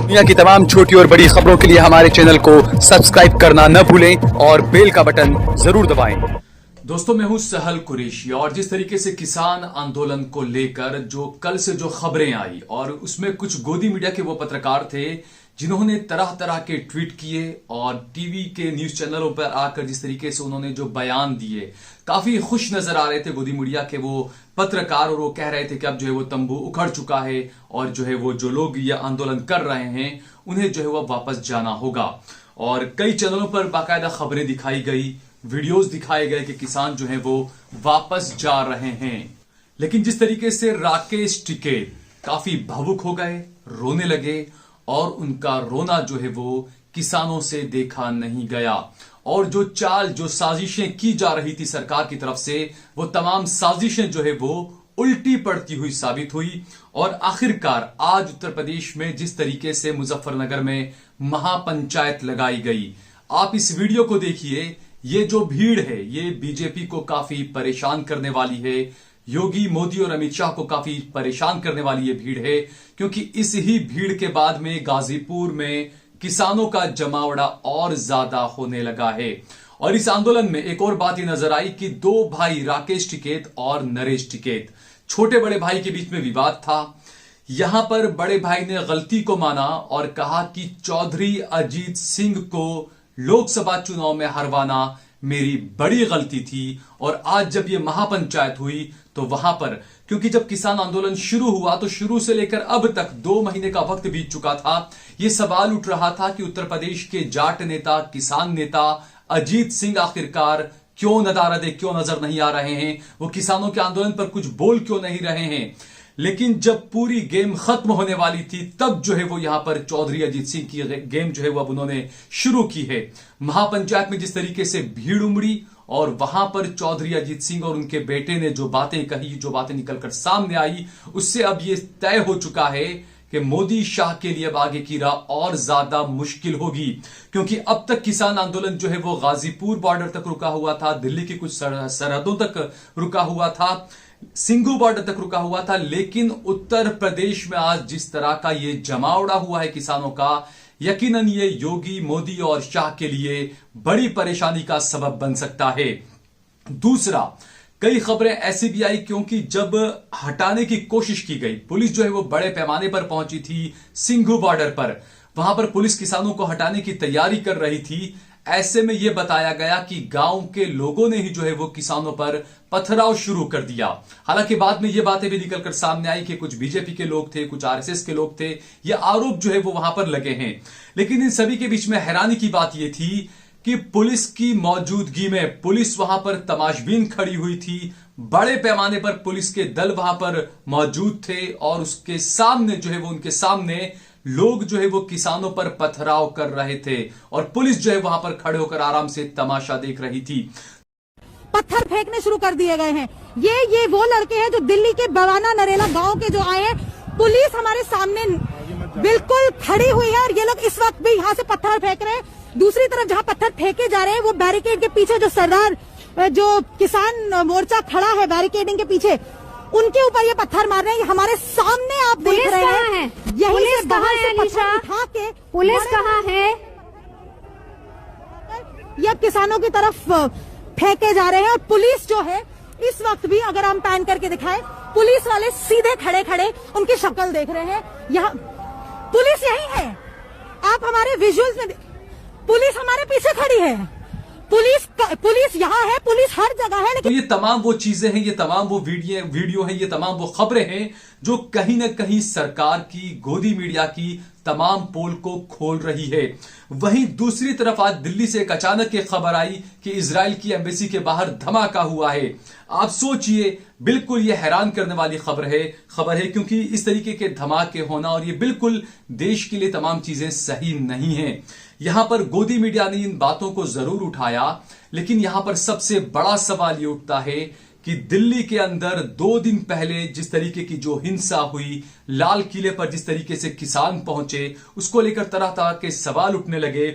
दुनिया की तमाम छोटी और बड़ी खबरों के लिए हमारे चैनल को सब्सक्राइब करना न भूलें और बेल का बटन जरूर दबाएं। दोस्तों, मैं हूं सहल कुरैशी और जिस तरीके से किसान आंदोलन को लेकर जो कल से जो खबरें आई और उसमें कुछ गोदी मीडिया के वो पत्रकार थे जिन्होंने तरह तरह के ट्वीट किए और टीवी के न्यूज चैनलों पर आकर जिस तरीके से उन्होंने जो बयान दिए, काफी खुश नजर आ रहे थे गोदी मीडिया के वो पत्रकार। और वो कह रहे थे कि अब जो है वो तंबू उखड़ चुका है और जो है वो जो लोग ये आंदोलन कर रहे हैं उन्हें जो है वो वापस जाना होगा। और कई चैनलों पर बाकायदा खबरें दिखाई गई, वीडियोस दिखाए गए कि किसान जो है वो वापस जा रहे हैं। लेकिन जिस तरीके से राकेश टिकैत काफी भावुक हो गए, रोने लगे और उनका रोना जो है वो किसानों से देखा नहीं गया। और जो चाल, जो साजिशें की जा रही थी सरकार की तरफ से, वो तमाम साजिशें जो है वो उल्टी पड़ती हुई साबित हुई। और आखिरकार आज उत्तर प्रदेश में जिस तरीके से मुजफ्फरनगर में महापंचायत लगाई गई, आप इस वीडियो को देखिए। ये जो भीड़ है ये बीजेपी को काफी परेशान करने वाली है, योगी, मोदी और अमित शाह को काफी परेशान करने वाली ये भीड़ है, क्योंकि इस ही भीड़ के बाद में गाजीपुर में किसानों का जमावड़ा और ज्यादा होने लगा है। और इस आंदोलन में एक और बात ये नजर आई कि दो भाई राकेश टिकैत और नरेश टिकैत, छोटे बड़े भाई के बीच में विवाद था। यहां पर बड़े भाई ने गलती को माना और कहा कि चौधरी अजीत सिंह को लोकसभा चुनाव में हरवाना मेरी बड़ी गलती थी। और आज जब ये महापंचायत हुई तो वहां पर, क्योंकि जब किसान आंदोलन शुरू हुआ तो शुरू से लेकर अब तक 2 महीने का वक्त बीत चुका था, ये सवाल उठ रहा था कि उत्तर प्रदेश के जाट नेता, किसान नेता अजीत सिंह आखिरकार क्यों नदारद है, क्यों नजर नहीं आ रहे हैं, वो किसानों के आंदोलन पर कुछ बोल क्यों नहीं रहे हैं। लेकिन जब पूरी गेम खत्म होने वाली थी तब जो है वो यहां पर चौधरी अजीत सिंह की गेम जो है वो अब उन्होंने शुरू की है। महापंचायत में जिस तरीके से भीड़ उमड़ी और वहां पर चौधरी अजीत सिंह और उनके बेटे ने जो बातें कही, जो बातें निकलकर सामने आई, उससे अब ये तय हो चुका है कि मोदी शाह के लिए अब आगे की राह और ज्यादा मुश्किल होगी। क्योंकि अब तक किसान आंदोलन जो है वो गाजीपुर बॉर्डर तक रुका हुआ था, दिल्ली की कुछ सरहदों तक रुका हुआ था, सिंघू बॉर्डर तक रुका हुआ था। लेकिन उत्तर प्रदेश में आज जिस तरह का ये जमावड़ा हुआ है किसानों का, यकीनन ये योगी, मोदी और शाह के लिए बड़ी परेशानी का सबब बन सकता है। दूसरा, कई खबरें ऐसी भी आई क्योंकि जब हटाने की कोशिश की गई, पुलिस जो है वो बड़े पैमाने पर पहुंची थी सिंघू बॉर्डर पर, वहां पर पुलिस किसानों को हटाने की तैयारी कर रही थी। ऐसे में यह बताया गया कि गांव के लोगों ने ही जो है वो किसानों पर पथराव शुरू कर दिया। हालांकि बाद में ये बातें भी निकलकर सामने आई कि कुछ बीजेपी के लोग थे, कुछ आरएसएस के लोग थे, ये आरोप जो है वो वहां पर लगे हैं। लेकिन इन सभी के बीच में हैरानी की बात यह थी कि पुलिस की मौजूदगी में, पुलिस वहां पर तमाशबीन खड़ी हुई थी, बड़े पैमाने पर पुलिस के दल वहां पर मौजूद थे और उसके सामने जो है वो, उनके सामने लोग जो है वो किसानों पर पथराव कर रहे थे और पुलिस जो है वहां पर खड़े होकर आराम से तमाशा देख रही थी। पत्थर फेंकने शुरू कर दिए गए हैं। ये वो लड़के हैं जो दिल्ली के बवाना नरेला गांव के जो आए हैं। पुलिस हमारे सामने बिल्कुल खड़ी हुई है और ये लोग इस वक्त भी यहाँ से पत्थर फेंक रहे हैं। दूसरी तरफ जहाँ पत्थर फेंके जा रहे हैं वो बैरिकेड के पीछे जो सरदार, जो किसान मोर्चा खड़ा है बैरिकेडिंग के पीछे, उनके ऊपर ये पत्थर मार रहे हैं। हमारे सामने आप देख रहे हैं। पुलिस कहाँ है अलीशा? पुलिस कहाँ है? ये किसानों की तरफ फेंके जा रहे हैं और पुलिस जो है इस वक्त भी, अगर हम पैन करके दिखाएं, पुलिस वाले सीधे खड़े खड़े उनकी शक्ल देख रहे हैं। यहाँ पुलिस यही है, आप हमारे विजुअल्स में, पुलिस हमारे पीछे खड़ी है। पुलिस यहाँ है, पुलिस हर जगह है। तो ये तमाम वो चीजें हैं, ये तमाम वो वीडियो हैं, ये तमाम वो खबरें हैं जो कहीं ना कहीं सरकार की, गोदी मीडिया की तमाम पोल को खोल रही है। वहीं दूसरी तरफ आज दिल्ली से एक अचानक एक खबर आई कि इजराइल की एम्बेसी के बाहर धमाका हुआ है। आप सोचिए, बिल्कुल ये हैरान करने वाली खबर है क्योंकि इस तरीके के धमाके होना, और ये बिल्कुल देश के लिए तमाम चीजें सही नहीं है। यहां पर गोदी मीडिया ने इन बातों को जरूर उठाया, लेकिन यहां पर सबसे बड़ा सवाल ये उठता है कि दिल्ली के अंदर 2 दिन पहले जिस तरीके की जो हिंसा हुई, लाल किले पर जिस तरीके से किसान पहुंचे, उसको लेकर तरह तरह के सवाल उठने लगे।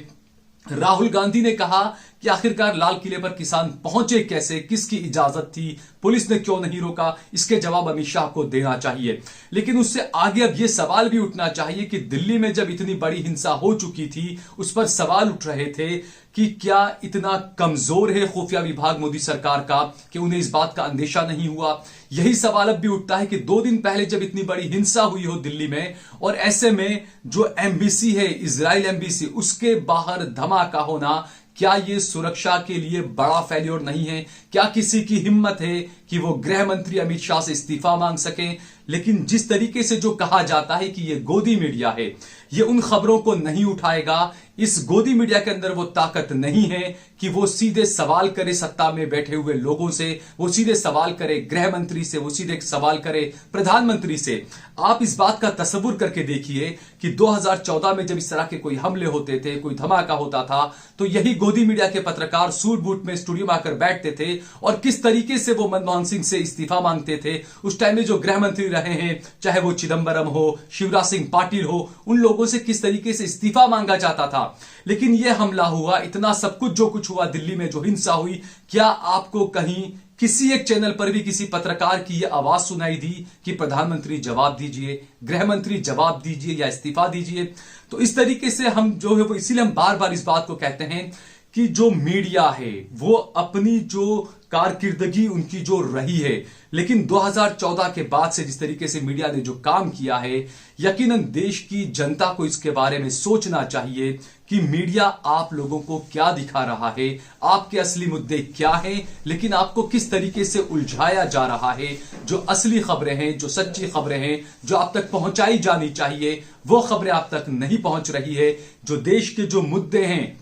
राहुल गांधी ने कहा कि आखिरकार लाल किले पर किसान पहुंचे कैसे, किसकी इजाजत थी, पुलिस ने क्यों नहीं रोका, इसके जवाब अमित शाह को देना चाहिए। लेकिन उससे आगे अब यह सवाल भी उठना चाहिए कि दिल्ली में जब इतनी बड़ी हिंसा हो चुकी थी, उस पर सवाल उठ रहे थे कि क्या इतना कमजोर है खुफिया विभाग मोदी सरकार का कि उन्हें इस बात का अंदेशा नहीं हुआ। यही सवाल अब भी उठता है कि 2 दिन पहले जब इतनी बड़ी हिंसा हुई हो दिल्ली में, और ऐसे में जो एम्बेसी है, इजराइल एम्बेसी, उसके बाहर धमाका होना, क्या यह सुरक्षा के लिए बड़ा फेल्योर नहीं है? क्या किसी की हिम्मत है कि वो गृह मंत्री अमित शाह से इस्तीफा मांग सकें? लेकिन जिस तरीके से जो कहा जाता है कि यह गोदी मीडिया है, यह उन खबरों को नहीं उठाएगा। इस गोदी मीडिया के अंदर वो ताकत नहीं है कि वो सीधे सवाल करे सत्ता में बैठे हुए लोगों से, वो सीधे सवाल करे गृह मंत्री से, वो सीधे सवाल करे प्रधानमंत्री से। आप इस बात का तस्वुर करके देखिए कि 2014 में जब इस तरह के कोई हमले होते थे, कोई धमाका होता था, तो यही गोदी मीडिया के पत्रकार सूट बूट में स्टूडियो में आकर बैठते थे और किस तरीके से वो मनमोहन सिंह से इस्तीफा मांगते थे। उस टाइम में जो गृह मंत्री रहे हैं, चाहे वो चिदंबरम हो, शिवराज सिंह पाटिल हो, उन लोगों से किस तरीके से इस्तीफा मांगा जाता था। लेकिन यह हमला हुआ, इतना सब कुछ जो कुछ हुआ, दिल्ली में जो हिंसा हुई, क्या आपको कहीं किसी एक चैनल पर भी किसी पत्रकार की यह आवाज सुनाई दी कि प्रधानमंत्री जवाब दीजिए, गृह मंत्री जवाब दीजिए या इस्तीफा दीजिए? तो इस तरीके से हम जो है वो, इसीलिए हम बार बार इस बात को कहते हैं कि जो मीडिया है वो अपनी जो कारकिर्दगी उनकी जो रही है, लेकिन 2014 के बाद से जिस तरीके से मीडिया ने जो काम किया है, यकीनन देश की जनता को इसके बारे में सोचना चाहिए कि मीडिया आप लोगों को क्या दिखा रहा है, आपके असली मुद्दे क्या हैं, लेकिन आपको किस तरीके से उलझाया जा रहा है। जो असली खबरें हैं, जो सच्ची खबरें हैं, जो आप तक पहुंचाई जानी चाहिए, वो खबरें आप तक नहीं पहुंच रही है। जो देश के जो मुद्दे हैं,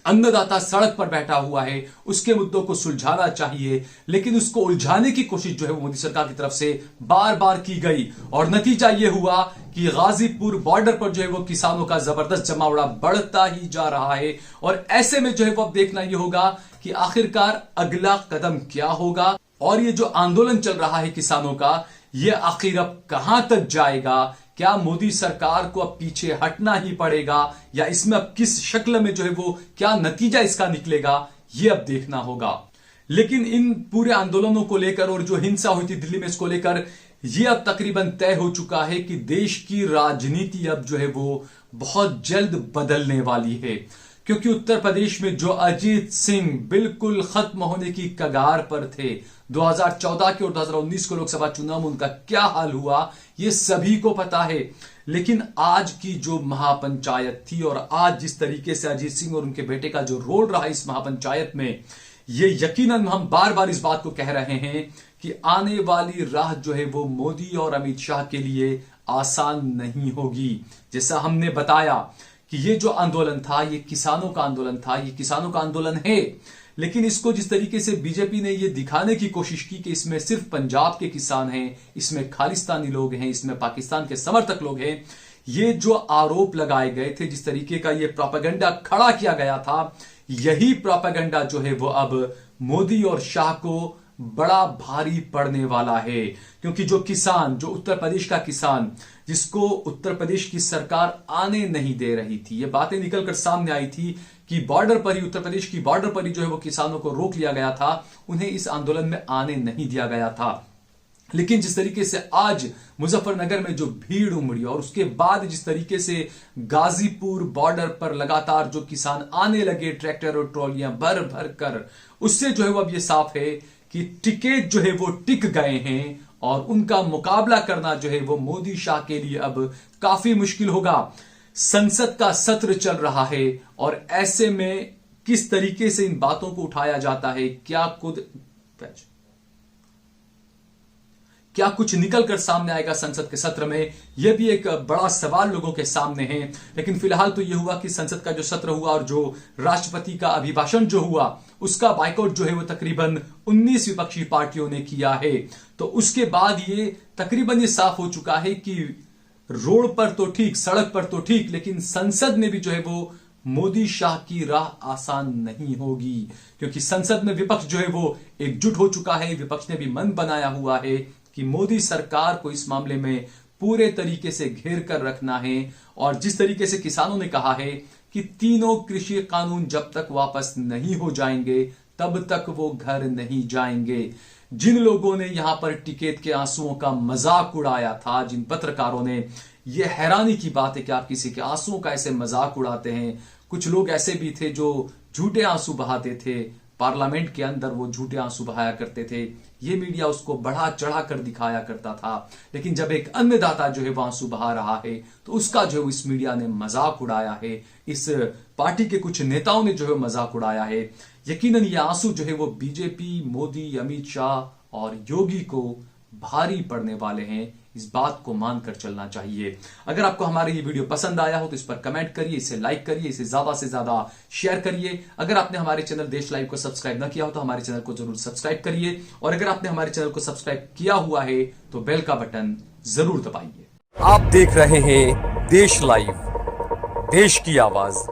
अन्नदाता सड़क पर बैठा हुआ है, उसके मुद्दों को सुलझाना चाहिए, लेकिन उसको उलझाने की कोशिश जो है वो मोदी सरकार की तरफ से बार बार की गई, और नतीजा ये हुआ कि गाजीपुर बॉर्डर पर जो है वो किसानों का जबरदस्त जमावड़ा बढ़ता ही जा रहा है। और ऐसे में जो है वो अब देखना ये होगा कि आखिरकार अगला कदम क्या होगा, और ये जो आंदोलन चल रहा है किसानों का, ये आखिर अब कहां तक जाएगा। क्या मोदी सरकार को अब पीछे हटना ही पड़ेगा, या इसमें अब किस शक्ल में जो है वो क्या नतीजा इसका निकलेगा, ये अब देखना होगा। लेकिन इन पूरे आंदोलनों को लेकर और जो हिंसा हुई थी दिल्ली में, इसको लेकर ये अब तकरीबन तय हो चुका है कि देश की राजनीति अब जो है वो बहुत जल्द बदलने वाली है। क्योंकि उत्तर प्रदेश में जो अजीत सिंह बिल्कुल खत्म होने की कगार पर थे, 2014 के और 2019 के लोकसभा चुनाव में उनका क्या हाल हुआ ये सभी को पता है। लेकिन आज की जो महापंचायत थी, और आज जिस तरीके से अजीत सिंह और उनके बेटे का जो रोल रहा इस महापंचायत में, ये यकीनन हम बार बार इस बात को कह रहे हैं कि आने वाली राह जो है वो मोदी और अमित शाह के लिए आसान नहीं होगी। जैसा हमने बताया कि ये जो आंदोलन था, ये किसानों का आंदोलन था, ये किसानों का आंदोलन है, लेकिन इसको जिस तरीके से बीजेपी ने ये दिखाने की कोशिश की कि इसमें सिर्फ पंजाब के किसान हैं, इसमें खालिस्तानी लोग हैं, इसमें पाकिस्तान के समर्थक लोग हैं, ये जो आरोप लगाए गए थे, जिस तरीके का ये प्रोपेगेंडा खड़ा किया गया था, यही प्रोपेगेंडा जो है वो अब मोदी और शाह को बड़ा भारी पड़ने वाला है। क्योंकि जो किसान, जो उत्तर प्रदेश का किसान, जिसको उत्तर प्रदेश की सरकार आने नहीं दे रही थी, ये बातें निकलकर सामने आई थी कि बॉर्डर पर ही, उत्तर प्रदेश की बॉर्डर पर ही जो है वो किसानों को रोक लिया गया था, उन्हें इस आंदोलन में आने नहीं दिया गया था। लेकिन जिस तरीके से आज मुजफ्फरनगर में जो भीड़ उमड़ी, और उसके बाद जिस तरीके से गाजीपुर बॉर्डर पर लगातार जो किसान आने लगे ट्रैक्टर और ट्रॉलियां भर भर कर, उससे जो है वो अब ये साफ है कि टिकट जो है वो टिक गए हैं, और उनका मुकाबला करना जो है वो मोदी शाह के लिए अब काफी मुश्किल होगा। संसद का सत्र चल रहा है, और ऐसे में किस तरीके से इन बातों को उठाया जाता है, क्या कुछ निकलकर सामने आएगा संसद के सत्र में, यह भी एक बड़ा सवाल लोगों के सामने है। लेकिन फिलहाल तो यह हुआ कि संसद का जो सत्र हुआ और जो राष्ट्रपति का अभिभाषण जो हुआ, उसका बाइकआउट जो है वो तकरीबन 19 विपक्षी पार्टियों ने किया है। तो उसके बाद ये तकरीबन ये साफ हो चुका है कि रोड पर तो ठीक, सड़क पर तो ठीक, लेकिन संसद में भी जो है वो मोदी शाह की राह आसान नहीं होगी। क्योंकि संसद में विपक्ष जो है वो एकजुट हो चुका है, विपक्ष ने भी मन बनाया हुआ है कि मोदी सरकार को इस मामले में पूरे तरीके से घेर कर रखना है। और जिस तरीके से किसानों ने कहा है कि तीनों कृषि कानून जब तक वापस नहीं हो जाएंगे तब तक वो घर नहीं जाएंगे। जिन लोगों ने यहां पर टिकैत के आंसुओं का मजाक उड़ाया था, जिन पत्रकारों ने, यह हैरानी की बात है कि आप किसी के आंसुओं का ऐसे मजाक उड़ाते हैं। कुछ लोग ऐसे भी थे जो झूठे आंसू बहाते थे, पार्लियामेंट के अंदर वो झूठे आंसू बहाया करते थे। ये मीडिया उसको बढ़ा चढ़ा कर दिखाया करता था, लेकिन जब एक अन्नदाता जो है वो आंसू बहा रहा है तो उसका जो इस मीडिया ने मजाक उड़ाया है, इस पार्टी के कुछ नेताओं ने जो है मजाक उड़ाया है। यकीनन ये आंसू जो है वो बीजेपी, मोदी, अमित शाह और योगी को भारी पड़ने वाले हैं। इस बात को मानकर चलना चाहिए। अगर आपको हमारा ये वीडियो पसंद आया हो तो इस पर कमेंट करिए, इसे लाइक करिए, इसे ज्यादा से ज्यादा शेयर करिए। अगर आपने हमारे चैनल देश लाइव को सब्सक्राइब ना किया हो तो हमारे चैनल को जरूर सब्सक्राइब करिए, और अगर आपने हमारे चैनल को सब्सक्राइब किया हुआ है तो बेल का बटन जरूर दबाइए। आप देख रहे हैं देश लाइव, देश की आवाज